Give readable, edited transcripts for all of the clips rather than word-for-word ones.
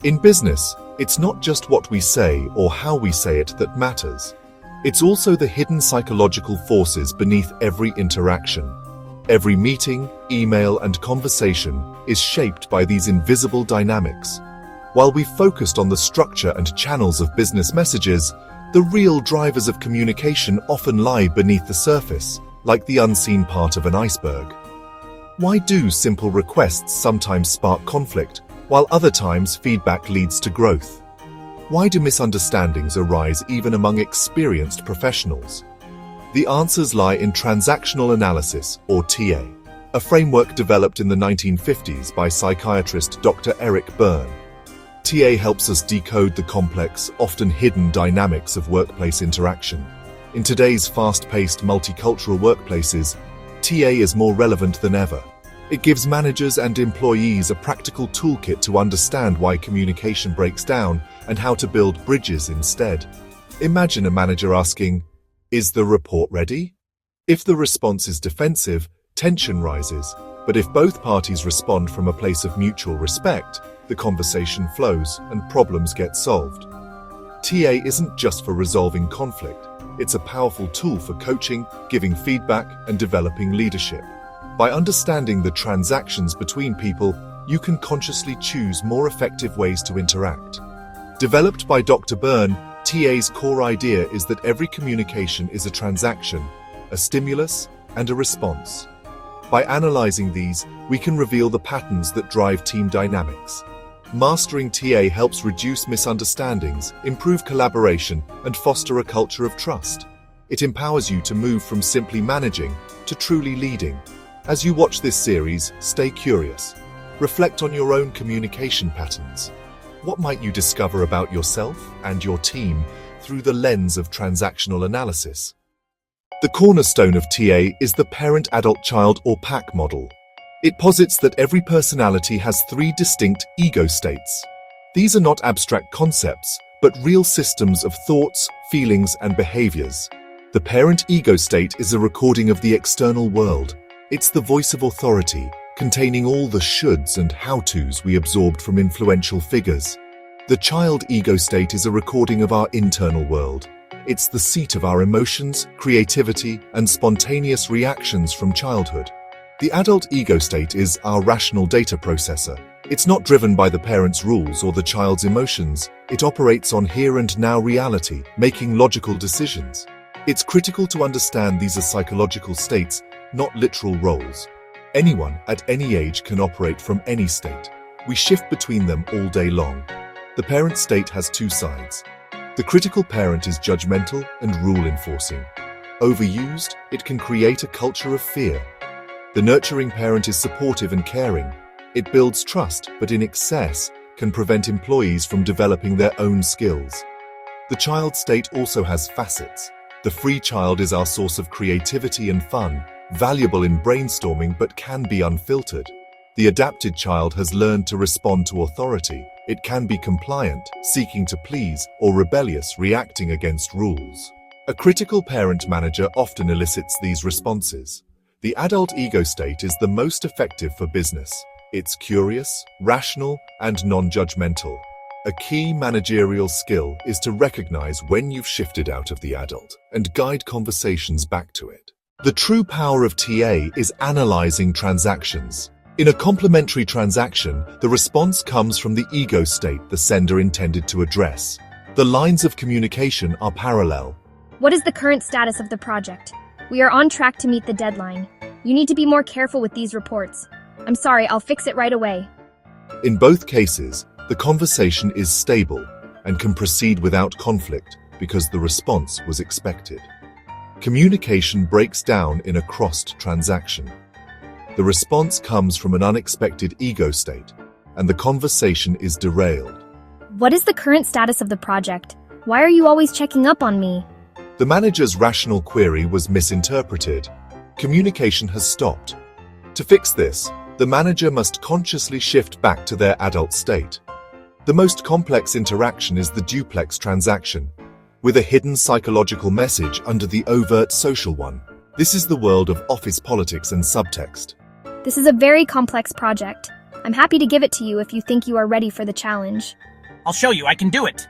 In business, it's not just what we say or how we say it that matters. It's also the hidden psychological forces beneath every interaction. Every meeting, email, and conversation is shaped by these invisible dynamics. While we focused on the structure and channels of business messages, the real drivers of communication often lie beneath the surface, like the unseen part of an iceberg. Why do simple requests sometimes spark conflict, while other times feedback leads to growth? Why do misunderstandings arise even among experienced professionals? The answers lie in transactional analysis, or TA, a framework developed in the 1950s by psychiatrist Dr. Eric Berne. TA helps us decode the complex, often hidden dynamics of workplace interaction. In today's fast-paced multicultural workplaces, TA is more relevant than ever. It gives managers and employees a practical toolkit to understand why communication breaks down and how to build bridges instead. Imagine a manager asking, "Is the report ready?" If the response is defensive, tension rises. But if both parties respond from a place of mutual respect, the conversation flows and problems get solved. TA isn't just for resolving conflict. It's a powerful tool for coaching, giving feedback, and developing leadership. By understanding the transactions between people, you can consciously choose more effective ways to interact. Developed by Dr. Berne, TA's core idea is that every communication is a transaction, a stimulus, and a response. By analyzing these, we can reveal the patterns that drive team dynamics. Mastering TA helps reduce misunderstandings, improve collaboration, and foster a culture of trust. It empowers you to move from simply managing to truly leading. As you watch this series, stay curious. Reflect on your own communication patterns. What might you discover about yourself and your team through the lens of transactional analysis? The cornerstone of TA is the parent-adult-child or PAC model. It posits that every personality has three distinct ego states. These are not abstract concepts, but real systems of thoughts, feelings, and behaviors. The parent ego state is a recording of the external world. It's the voice of authority, containing all the shoulds and how-tos we absorbed from influential figures. The child ego state is a recording of our internal world. It's the seat of our emotions, creativity, and spontaneous reactions from childhood. The adult ego state is our rational data processor. It's not driven by the parent's rules or the child's emotions. It operates on here-and-now reality, making logical decisions. It's critical to understand these as psychological states, not literal roles. Anyone at any age can operate from any state. We shift between them all day long. The parent state has two sides. The critical parent is judgmental and rule-enforcing. Overused, it can create a culture of fear. The nurturing parent is supportive and caring. It builds trust, but in excess, can prevent employees from developing their own skills. The child state also has facets. The free child is our source of creativity and fun, valuable in brainstorming but can be unfiltered. The adapted child has learned to respond to authority. It can be compliant, seeking to please, or rebellious, reacting against rules. A critical parent-manager often elicits these responses. The adult ego state is the most effective for business. It's curious, rational, and non-judgmental. A key managerial skill is to recognize when you've shifted out of the adult and guide conversations back to it. The true power of TA is analyzing transactions. In a complementary transaction, the response comes from the ego state the sender intended to address. The lines of communication are parallel. What is the current status of the project? We are on track to meet the deadline. You need to be more careful with these reports. I'm sorry, I'll fix it right away. In both cases, the conversation is stable and can proceed without conflict because the response was expected. Communication breaks down in a crossed transaction. The response comes from an unexpected ego state, and the conversation is derailed. What is the current status of the project? Why are you always checking up on me? The manager's rational query was misinterpreted. Communication has stopped. To fix this, the manager must consciously shift back to their adult state. The most complex interaction is the duplex transaction, with a hidden psychological message under the overt social one. This is the world of office politics and subtext. This is a very complex project. I'm happy to give it to you if you think you are ready for the challenge. I'll show you, I can do it.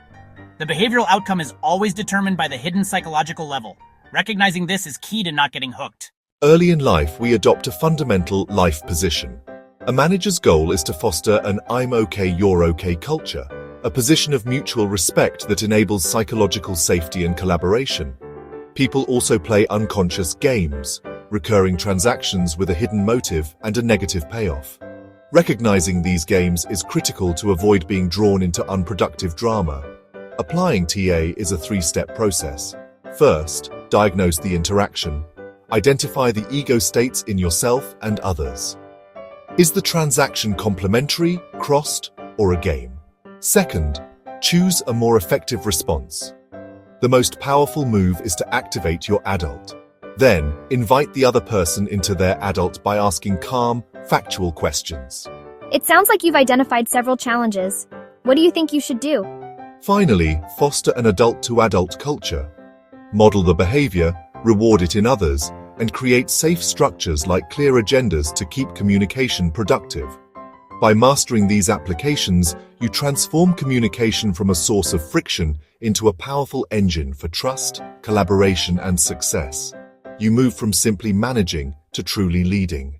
The behavioral outcome is always determined by the hidden psychological level. Recognizing this is key to not getting hooked. Early in life, we adopt a fundamental life position. A manager's goal is to foster an I'm okay, you're okay culture, a position of mutual respect that enables psychological safety and collaboration. People also play unconscious games, recurring transactions with a hidden motive and a negative payoff. Recognizing these games is critical to avoid being drawn into unproductive drama. Applying TA is a three-step process. First, diagnose the interaction. Identify the ego states in yourself and others. Is the transaction complementary, crossed, or a game? Second, choose a more effective response. The most powerful move is to activate your adult. Then, invite the other person into their adult by asking calm, factual questions. It sounds like you've identified several challenges. What do you think you should do? Finally, foster an adult-to-adult culture. Model the behavior, reward it in others, and create safe structures like clear agendas to keep communication productive. By mastering these applications, you transform communication from a source of friction into a powerful engine for trust, collaboration, and success. You move from simply managing to truly leading.